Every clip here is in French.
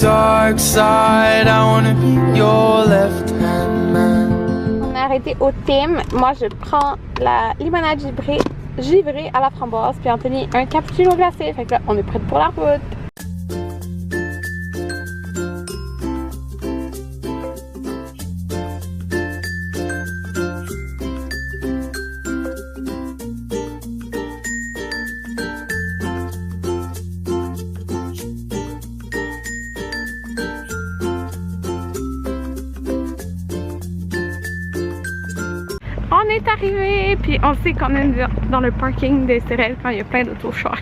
dark side. I wanna be your left hand man. On a arrêté au Tim. Moi, je prends la limonade givrée à la framboise. Puis Anthony, un cappuccino glacé. Fait que là, on est prête pour la route. On est arrivé, puis on sait qu'on est dans le parking des Estérel quand il y a plein d'autos chars.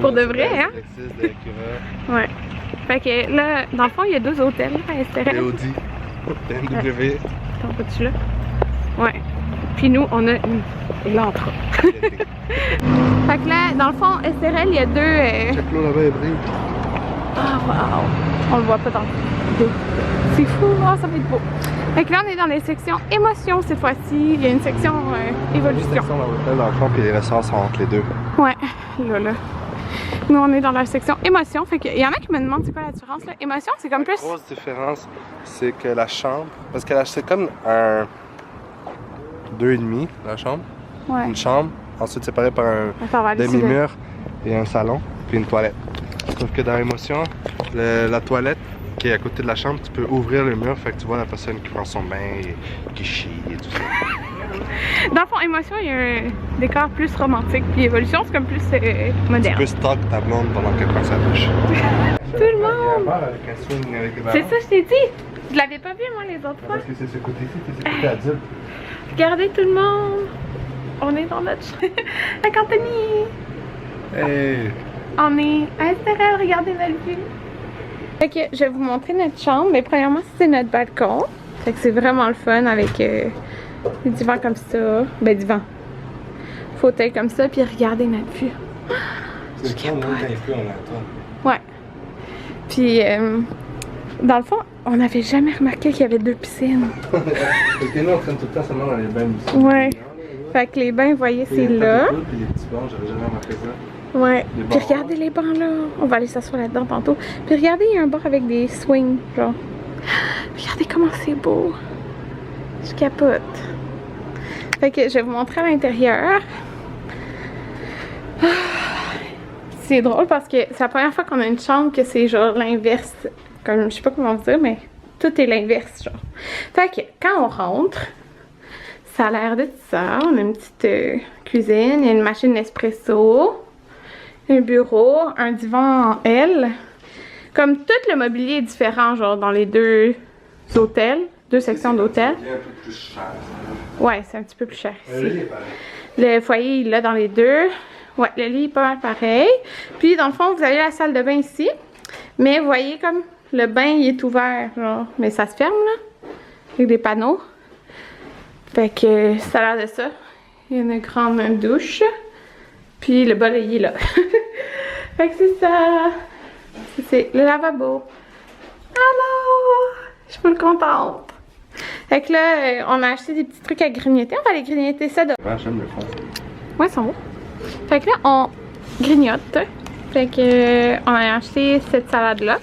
Pour de vrai, hein? Ouais. Fait que là, dans le fond, il y a 2 hôtels à Estérel. Et Audi, BMW. T'en vois-tu là? Ouais. Puis nous, on a l'entre. Fait que là, dans le fond, Estérel, il y a 2... Check l'eau là-bas, est brille. Ah, wow! On le voit pas dans le vidéo. C'est fou, oh, ça va être beau. Fait que là, on est dans les sections émotions cette fois-ci. Il y a une section évolution. Une section dans l'hôtel, dans le fond, puis les restaurants sont entre les deux. Ouais, là. Nous, on est dans la section émotion. Fait qu'il y en a qui me demandent c'est quoi la différence, là. Émotion, c'est comme plus... La grosse différence, c'est que la chambre, parce que c'est comme un 2,5 la chambre. Ouais. Une chambre, ensuite séparée par un Attends, on va aller sur demi-mur et un salon, puis une toilette. Sauf que dans l'émotion, la toilette qui est à côté de la chambre, tu peux ouvrir le mur, fait que tu vois la personne qui prend son bain et qui chie et tout ça. Dans le fond, émotion, il y a un décor plus romantique, puis évolution, c'est comme plus moderne. Tu peux stalk ta blonde pendant qu'elle prend sa douche. Tout le monde! Il y a un bar avec un swing avec des ballons. C'est ça, je t'ai dit! Je l'avais pas vu, moi, les autres fois. Parce que c'est ce côté-ci, c'est ce côté adulte. Regardez tout le monde! On est dans notre chambre. Avec Anthony! Hey! On est à Estérel, regardez notre vue! Fait que je vais vous montrer notre chambre. Mais premièrement, c'est notre balcon. Fait que c'est vraiment le fun avec des divans comme ça. Ben, divan. Fauteuil comme ça, puis regardez notre vue. C'est quand même inclus en toi. Ouais. Puis, dans le fond, on n'avait jamais remarqué qu'il y avait 2 piscines. Parce que nous, on traîne tout le temps seulement dans les bains ici. Ouais. Fait que les bains, vous voyez, c'est là. Puis les petits bancs, j'avais jamais remarqué ça. Ouais. Puis regardez les bancs là. On va aller s'asseoir là-dedans tantôt. Puis regardez, il y a un bar avec des swings, genre. Regardez comment c'est beau. Je capote. Fait que je vais vous montrer à l'intérieur. C'est drôle parce que c'est la première fois qu'on a une chambre que c'est genre l'inverse. Comme, je sais pas comment vous dire, mais tout est l'inverse, genre. Fait que quand on rentre, ça a l'air de ça. On a une petite cuisine, il y a une machine Nespresso, un bureau, un divan en L. Comme tout le mobilier est différent, genre dans les 2 hôtels, 2 sections d'hôtels. C'est un peu plus cher. Ouais, c'est un petit peu plus cher Le lit ici. est pareil. Le foyer, il l'a dans les 2. Ouais, le lit est pas mal pareil. Puis dans le fond, vous avez la salle de bain ici. Mais vous voyez comme le bain, il est ouvert, genre. Mais ça se ferme, là. Avec des panneaux. Fait que ça a l'air de ça. Il y a une grande douche. Puis le bol, il est là. Fait que c'est ça. C'est le lavabo. Alors, je suis full contente. Fait que là, on a acheté des petits trucs à grignoter. On va aller grignoter ça de... Ouais, j'aime le fond. Ouais, ils sont beaux. Fait que là, on grignote. Fait que on a acheté cette salade-là.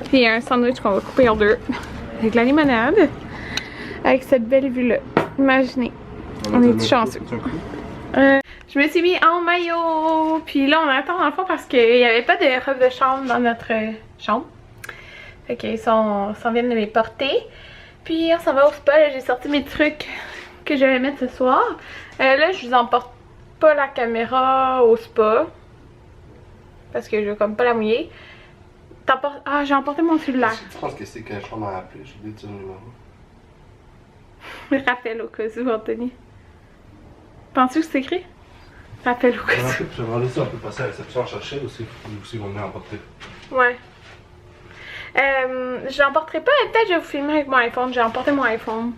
Puis un sandwich qu'on va couper en 2. Avec la limonade. Avec cette belle vue-là. Imaginez. On est chanceux. Je me suis mis en maillot. Puis là, on attend dans le fond parce qu'il n'y avait pas de robe de chambre dans notre chambre. Fait qu'ils s'en viennent de les porter. Puis on s'en va au spa. J'ai sorti mes trucs que je vais mettre ce soir. Là, je vous emporte pas la caméra au spa. Parce que je veux comme pas la mouiller. Ah, j'ai emporté mon cellulaire. Je pense que c'est que je m'en appelé. J'ai oublié de dire le numéro. Rappel au cas où, Anthony. Penses-tu que c'est écrit? Rappel au cas où. Je vais demander si on peut passer à la réception en chercher ou si ils vont venir emporter. Ouais. Je l'emporterai pas, mais peut-être je vais vous filmer avec mon iPhone. J'ai emporté mon iPhone.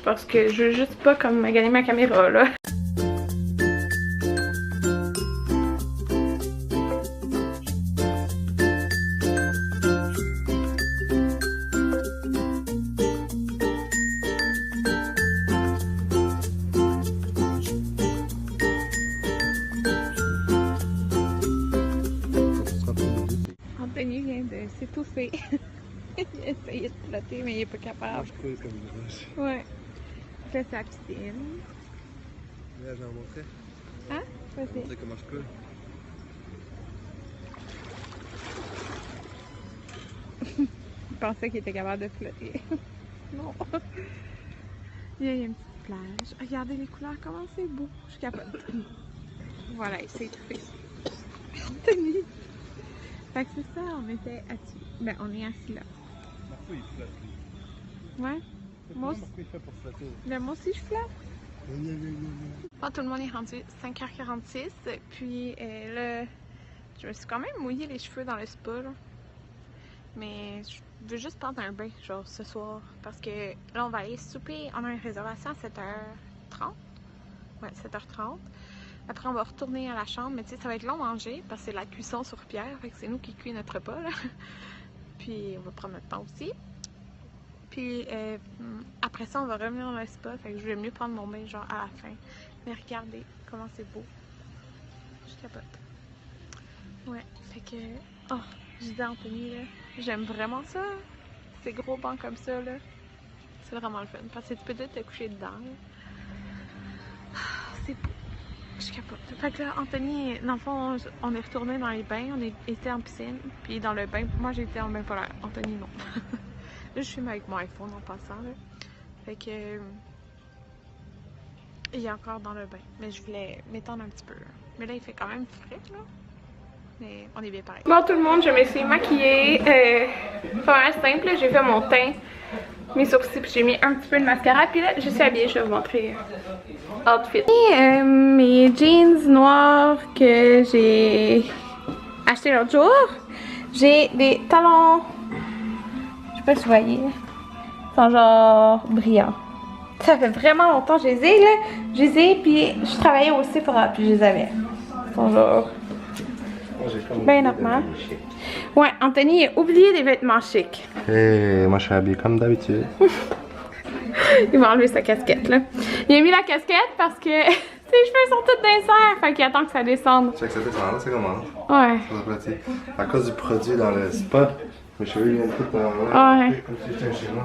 Parce que je veux juste pas comme gagner ma caméra là. Anthony vient de s'est étouffé. Il a essayé de flotter, mais il est pas capable. Je coule comme une roche. Ouais. Il fait sa piscine. Là, je vais en montrer. Hein? Vas-y. Montrer comment je coule. Il pensait qu'il était capable de flotter. Non. Il y a une petite plage. Regardez les couleurs, comment c'est beau. Je capote. Voilà, il s'est étouffé. Anthony! Fait que c'est ça, on était assis. Ben, on est assis là. Marco, il flotte, lui. Ouais. Moi aussi. Marco, il fait pour flotter. Ben, moi aussi, je flotte. Bon, tout le monde est rendu 5h46. Puis là, je me suis quand même mouillé les cheveux dans le spa, là. Mais je veux juste prendre un bain, genre, ce soir. Parce que là, on va aller souper. On a une réservation à 7h30. Ouais, 7h30. Après, on va retourner à la chambre. Mais tu sais, ça va être long à manger parce que c'est la cuisson sur pierre. Fait que c'est nous qui cuisons notre repas, là. Puis, on va prendre notre temps aussi. Puis, après ça, on va revenir dans le spa. Fait que je vais mieux prendre mon bain, genre, à la fin. Mais regardez comment c'est beau. Je capote. Ouais, fait que... Oh, je disais à Anthony, là, j'aime vraiment ça. Ces gros bancs comme ça, là. C'est vraiment le fun. Parce que tu peux tout te coucher dedans, là. C'est beau. Je capote. Fait que là, Anthony, dans le fond, on est retourné dans les bains. On était en piscine. Puis dans le bain, moi j'ai été en bain polaire. Anthony, non. Là, je filme avec mon iPhone en passant, là. Fait que... il est encore dans le bain. Mais je voulais m'étendre un petit peu. Mais là, il fait quand même frais, là. Mais on est bien pareil. Bon, tout le monde, je me suis maquillée. Pas mal simple. J'ai fait mon teint, mes sourcils, puis j'ai mis un petit peu de mascara. Puis là, je suis habillée. Je vais vous montrer outfit. Et mes jeans noirs que j'ai acheté l'autre jour. J'ai des talons. Je sais pas si vous voyez. Ils sont genre brillants. Ça fait vraiment longtemps que je les ai, là. Je les ai, puis je travaillais au Sephora, puis je les avais. Ils sont genre... ben normal. Ouais, Anthony a oublié des vêtements chics. Et moi, je suis habillée comme d'habitude. Il va enlever sa casquette, là. Il a mis la casquette parce que ses cheveux sont tous d'insert. Fait qu'il attend que ça descende. Tu sais que ça descend, là, c'est comment? Ouais. À cause du produit dans le spa, mes cheveux viennent tout ouais. comme si j'étais chez moi.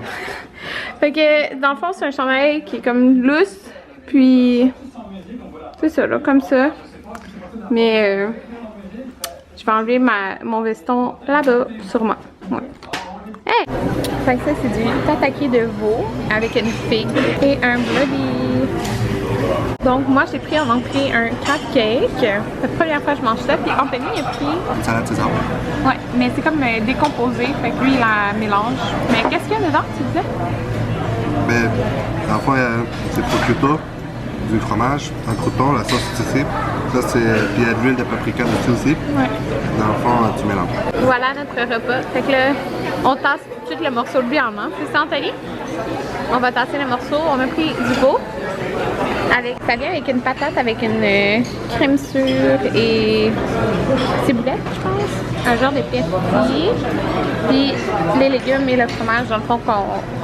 Fait que, dans le fond, c'est un chandail qui est comme lousse. Puis, c'est ça, là, comme ça. Mais, je vais enlever mon veston là-bas, sûrement. Ouais. Hey! Fait que ça, c'est du tataki de veau avec une figue et un bloody. Donc, moi, j'ai pris en entrée un crab cake. C'est la première fois que je mange ça. Puis Anthony a pris... une salade César. Ouais, mais c'est comme décomposé. Fait que lui, il la mélange. Mais qu'est-ce qu'il y a dedans, tu disais? Ben, dans le fond, c'est prosciutto, du fromage, un crouton, la sauce tissée. Ça, c'est. Puis il y a de l'huile de paprika dessus aussi. Ouais. Dans le fond, tu mélanges. Voilà notre repas. Fait que là, on tasse tout de suite le morceau de viande, hein? C'est ça, Anthony? On va tasser le morceau. On a pris du veau. Ça vient avec une patate, avec une crème sûre et ciboulette, je pense. Un genre d'épices. Puis les légumes et le fromage, dans le fond,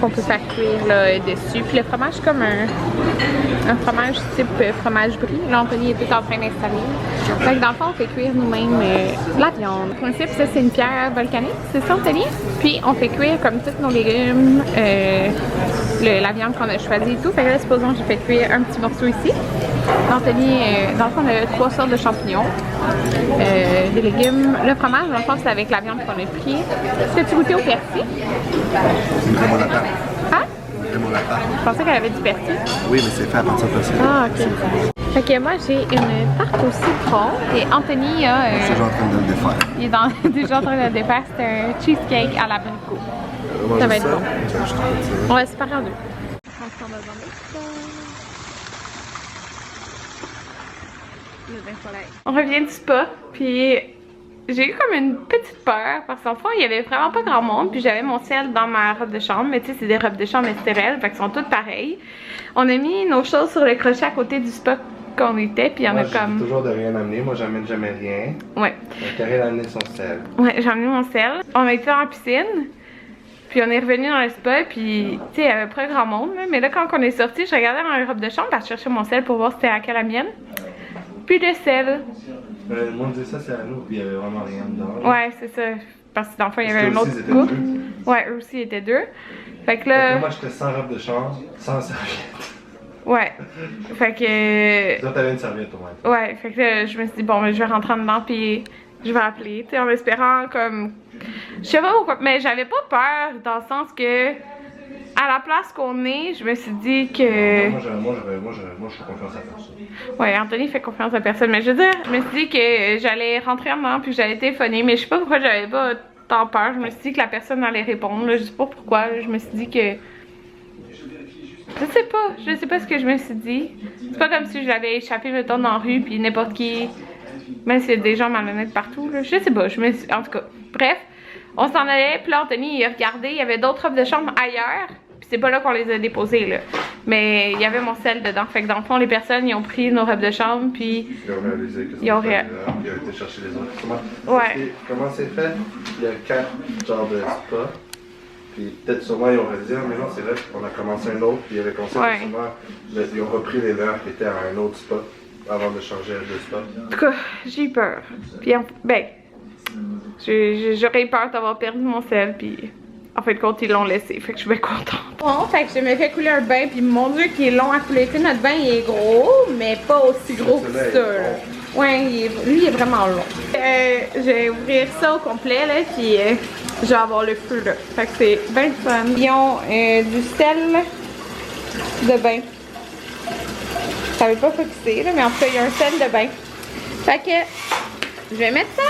qu'on peut faire cuire là, dessus. Puis le fromage, c'est comme un fromage type fromage brie. Là, Anthony est tout en train d'installer. Fait que dans le fond, on fait cuire nous-mêmes la viande. En principe, ça, c'est une pierre volcanique, c'est ça, Anthony? Puis on fait cuire comme tous nos légumes, la viande qu'on a choisie et tout. Fait que là, supposons que j'ai fait cuire un petit morceau ici. Anthony, dans le fond, on a 3 sortes de champignons, des légumes. Le fromage, dans le fond, c'est avec la viande qu'on a pris. Est-ce que tu goûtais au persil? C'est une crème au lapin. Hein? Une crème au lapin. Je pensais qu'elle avait du persil. Oui, mais c'est fait à partir de persil. Ah, ok. Fait que moi, j'ai une tarte au citron et Anthony a... C'est déjà en train de le défaire. il est déjà en train de le défaire. C'est un cheesecake à l'abricot. Ça va être bon. On va se séparer en deux. On revient du spa, puis j'ai eu comme une petite peur parce qu'en fond il y avait vraiment pas grand monde, puis j'avais mon sel dans ma robe de chambre, mais tu sais c'est des robes de chambre stériles, fait qu'elles sont toutes pareilles. On a mis nos choses sur le crochet à côté du spa qu'on était, puis il y en a comme... toujours de rien amener, moi j'amène jamais rien. Ouais. Karine a amené son sel. Ouais, j'ai amené mon sel. On a été dans la piscine, puis on est revenu dans le spa, puis tu sais il y avait pas grand monde, là, mais là quand on est sorti, je regardais dans la robe de chambre, parce que je cherchais mon sel pour voir si c'était à quelle la mienne. Plus de sel. Le monde dit ça, c'est à nous, puis il y avait vraiment rien dedans. Ouais, c'est ça. parce que dans le fond, il y Parce avait qu'eux un aussi, autre ils étaient couple. deux. Ouais, eux aussi étaient deux. Fait que Fait que là, moi, j'étais sans robe de chambre, sans serviette. ouais. Fait que. Toi, t'avais une serviette au moins. Ouais, fait que là, je me suis dit, bon, mais je vais rentrer en dedans, puis je vais appeler, tu sais, en espérant comme. Je sais pas pourquoi, mais j'avais pas peur dans le sens que. À la place qu'on est, je me suis dit que. Moi, je fais confiance à personne. Ouais, Anthony fait confiance à personne, mais je veux dire, je me suis dit que j'allais rentrer en dedans, puis que j'allais téléphoner, mais je sais pas pourquoi j'avais pas tant peur. Je me suis dit que la personne allait répondre, là, je sais pas pourquoi. Je me suis dit que. Je sais pas ce que je me suis dit. C'est pas comme si je l'avais échappé, mettons, dans la rue, puis n'importe qui. Même s'il y a des gens malhonnêtes partout, là. Je sais pas, je me suis. En tout cas, bref, on s'en allait, puis là, Anthony, il a regardé, il y avait d'autres robes de chambre ailleurs. Puis c'est pas là qu'on les a déposées, là. Mais il y avait mon sel dedans. Fait que dans le fond, les personnes, ils ont pris nos robes de chambre, puis. Ils ont réalisé que Ils ont ils ont été chercher les autres. Comment c'est fait? Il y a 4 genres de spas. Puis peut-être sûrement ils ont réalisé, mais non, c'est vrai qu'on a commencé un autre, puis il y avait conseillé Ouais. sûrement, ils ont repris les leurs qui étaient à un autre spa avant de changer de spa. En tout cas, j'ai eu peur. Puis, ben, j'aurais eu peur d'avoir perdu mon sel, puis en fin de compte, ils l'ont laissé. Fait que je suis bien contente. Bon, fait que je me fais couler un bain, puis mon Dieu, qui est long à couler. Tu sais, notre bain, il est gros, mais pas aussi gros que ça, là. Ouais, lui, il est vraiment long. Je vais ouvrir ça au complet, là, puis je vais avoir le feu, là. Fait que c'est bien fun. Ils ont du sel de bain. Ça veut pas focuser, là, mais en tout cas, il y a un sel de bain. Fait que je vais mettre ça